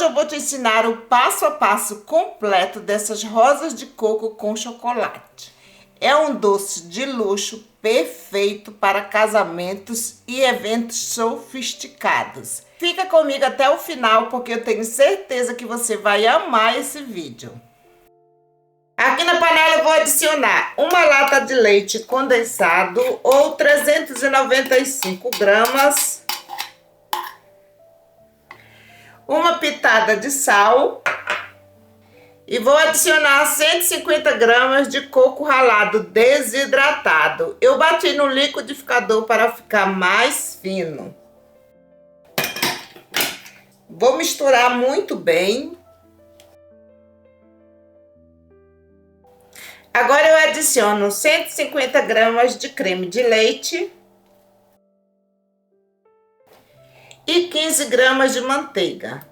Hoje eu vou te ensinar o passo a passo completo dessas rosas de coco com chocolate. É um doce de luxo perfeito para casamentos e eventos sofisticados. Fica comigo até o final porque eu tenho certeza que você vai amar esse vídeo. Aqui na panela eu vou adicionar uma lata de leite condensado ou 395 gramas, uma pitada de sal e vou adicionar 150 gramas de coco ralado desidratado. Eu bati no liquidificador para ficar mais fino. Vou misturar muito bem. Agora eu adiciono 150 gramas de creme de leite e 15 gramas de manteiga.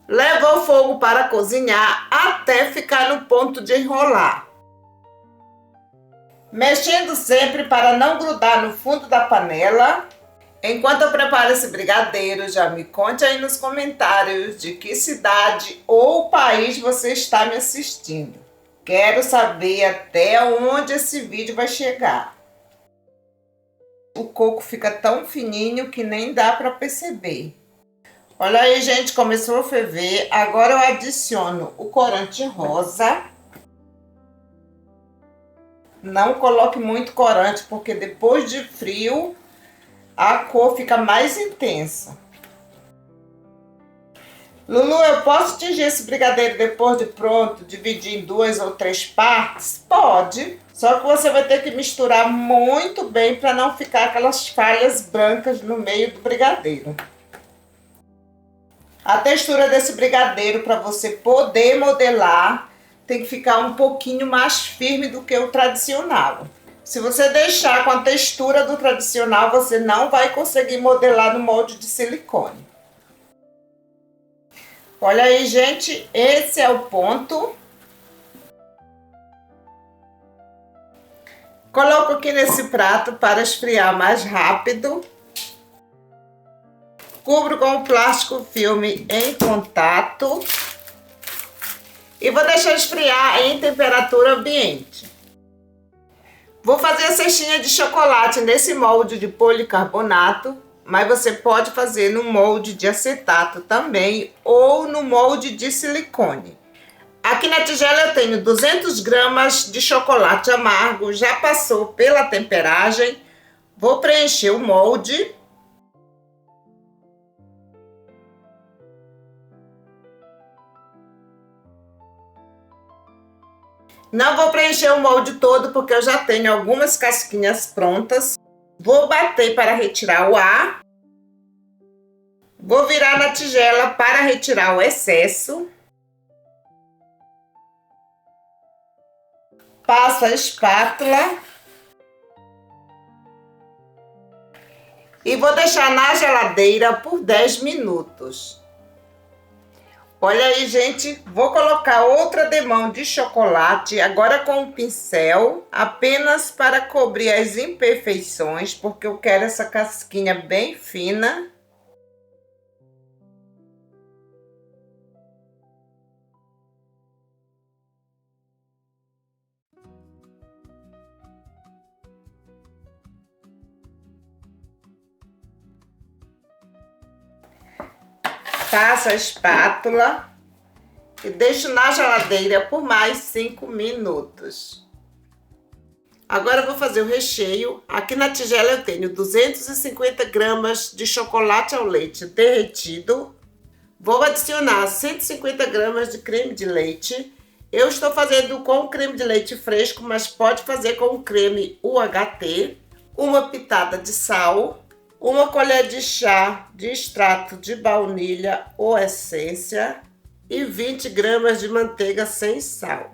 Levo ao fogo para cozinhar até ficar no ponto de enrolar. Mexendo sempre para não grudar no fundo da panela. Enquanto eu preparo esse brigadeiro, já me conte aí nos comentários de que cidade ou país você está me assistindo. Quero saber até onde esse vídeo vai chegar. O coco fica tão fininho que nem dá para perceber. Olha aí, gente, começou a ferver. Agora eu adiciono o corante rosa. Não coloque muito corante, porque depois de frio, a cor fica mais intensa. Lulu, eu posso tingir esse brigadeiro depois de pronto, dividir em 2 ou 3 partes? Pode. Só que você vai ter que misturar muito bem para não ficar aquelas falhas brancas no meio do brigadeiro. A textura desse brigadeiro, para você poder modelar, tem que ficar um pouquinho mais firme do que o tradicional. Se você deixar com a textura do tradicional, você não vai conseguir modelar no molde de silicone. Olha aí, gente, esse é o ponto. Coloco aqui nesse prato para esfriar mais rápido. Cubro com o plástico filme em contato. E vou deixar esfriar em temperatura ambiente. Vou fazer a cestinha de chocolate nesse molde de policarbonato, mas você pode fazer no molde de acetato também ou no molde de silicone. Aqui na tigela eu tenho 200 gramas de chocolate amargo, já passou pela temperagem. Vou preencher o molde. Não vou preencher o molde todo porque eu já tenho algumas casquinhas prontas. Vou bater para retirar o ar. Vou virar na tigela para retirar o excesso. Passo a espátula. E vou deixar na geladeira por 10 minutos. Olha aí, gente, vou colocar outra demão de chocolate, agora com um pincel, apenas para cobrir as imperfeições, porque eu quero essa casquinha bem fina. Passo a espátula e deixo na geladeira por mais 5 minutos. Agora eu vou fazer o recheio. Aqui na tigela eu tenho 250 gramas de chocolate ao leite derretido. Vou adicionar 150 gramas de creme de leite. Eu estou fazendo com creme de leite fresco, mas pode fazer com o creme UHT. Uma pitada de sal. Uma colher de chá de extrato de baunilha ou essência e 20 gramas de manteiga sem sal.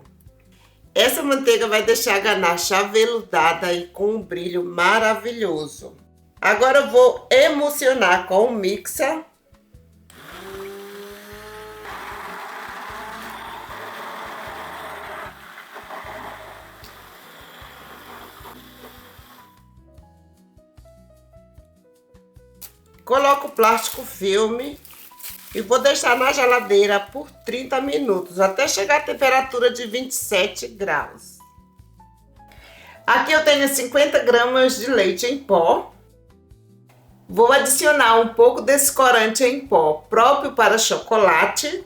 Essa manteiga vai deixar a ganache aveludada e com um brilho maravilhoso. Agora eu vou emulsionar com o mixer. Coloco o plástico filme E vou deixar na geladeira por 30 minutos, até chegar à temperatura de 27 graus. Aqui eu tenho 50 gramas de leite em pó. Vou adicionar um pouco desse corante em pó próprio para chocolate.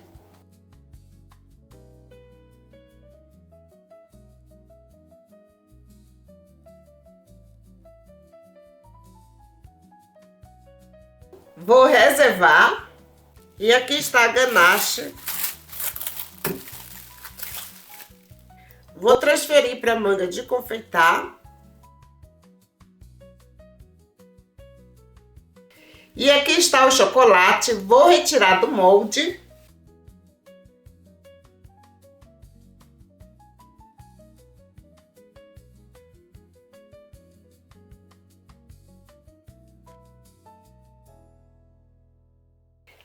Vou reservar. E aqui está a ganache. Vou transferir para a manga de confeitar. E aqui está o chocolate. Vou retirar do molde.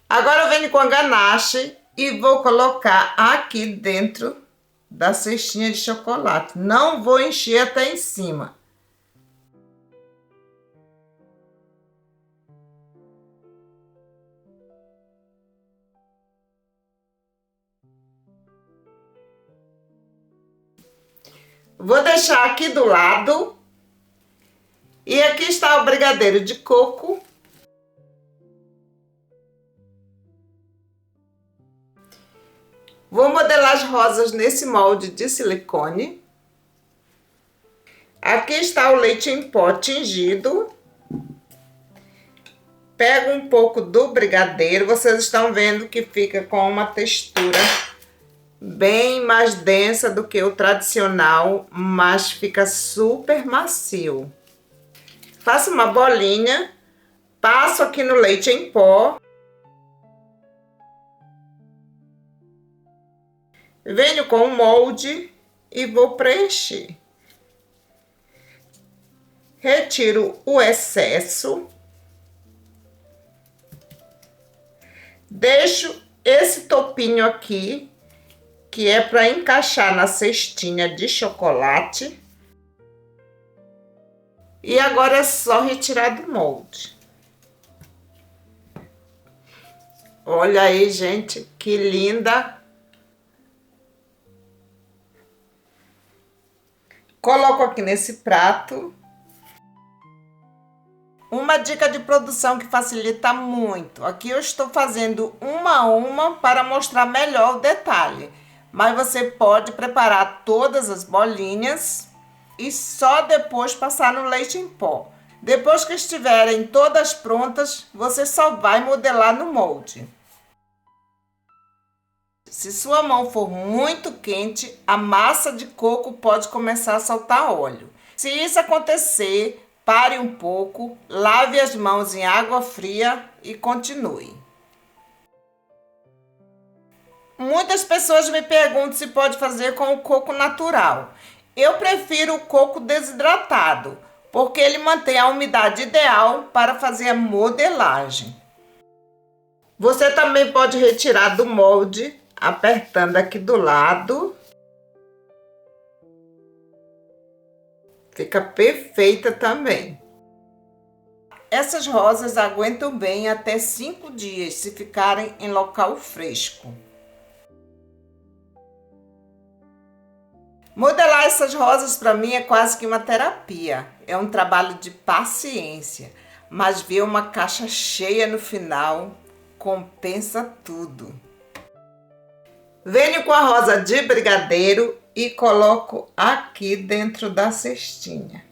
Agora eu venho com a ganache e vou colocar aqui dentro da cestinha de chocolate. Não vou encher até em cima. Vou deixar aqui do lado. E aqui está o brigadeiro de coco. Vou modelar as rosas nesse molde de silicone. Aqui está o leite em pó tingido. Pego um pouco do brigadeiro. Vocês estão vendo que fica com uma textura bem mais densa do que o tradicional, mas fica super macio. Faço uma bolinha, passo aqui no leite em pó. Venho com o molde e vou preencher. Retiro o excesso. Deixo esse topinho aqui, que é para encaixar na cestinha de chocolate. E agora é só retirar do molde. Olha aí, gente, que linda! Coloco aqui nesse prato. Uma dica de produção que facilita muito. Aqui eu estou fazendo uma a uma para mostrar melhor o detalhe. Mas você pode preparar todas as bolinhas e só depois passar no leite em pó. Depois que estiverem todas prontas, você só vai modelar no molde. Se sua mão for muito quente, a massa de coco pode começar a soltar óleo. Se isso acontecer, pare um pouco, lave as mãos em água fria e continue. Muitas pessoas me perguntam se pode fazer com o coco natural. Eu prefiro o coco desidratado, porque ele mantém a umidade ideal para fazer a modelagem. Você também pode retirar do molde, apertando aqui do lado. Fica perfeita também. Essas rosas aguentam bem até 5 dias, se ficarem em local fresco. Modelar essas rosas para mim é quase que uma terapia. É um trabalho de paciência, mas ver uma caixa cheia no final compensa tudo. Venho com a rosa de brigadeiro e coloco aqui dentro da cestinha.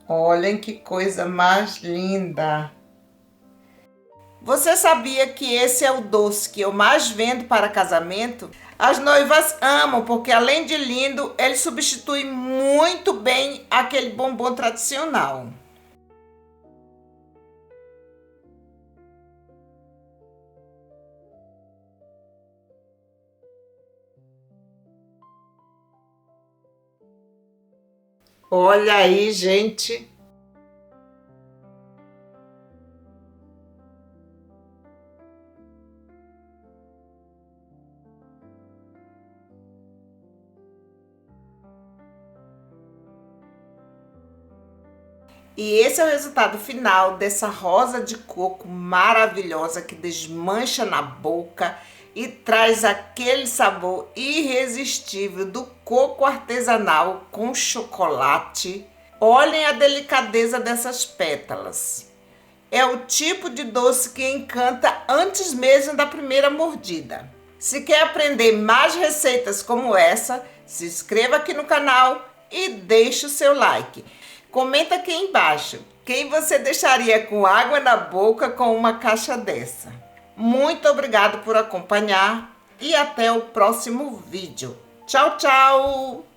Olhem que coisa mais linda! Você sabia que esse é o doce que eu mais vendo para casamento? As noivas amam porque, além de lindo, ele substitui muito bem aquele bombom tradicional. Olha aí, gente. E esse é o resultado final dessa rosa de coco maravilhosa que desmancha na boca e traz aquele sabor irresistível do coco artesanal com chocolate. Olhem a delicadeza dessas pétalas. É o tipo de doce que encanta antes mesmo da primeira mordida. Se quer aprender mais receitas como essa, se inscreva aqui no canal e deixe o seu like. Comenta aqui embaixo quem você deixaria com água na boca com uma caixa dessa. Muito obrigado por acompanhar e até o próximo vídeo. Tchau, tchau!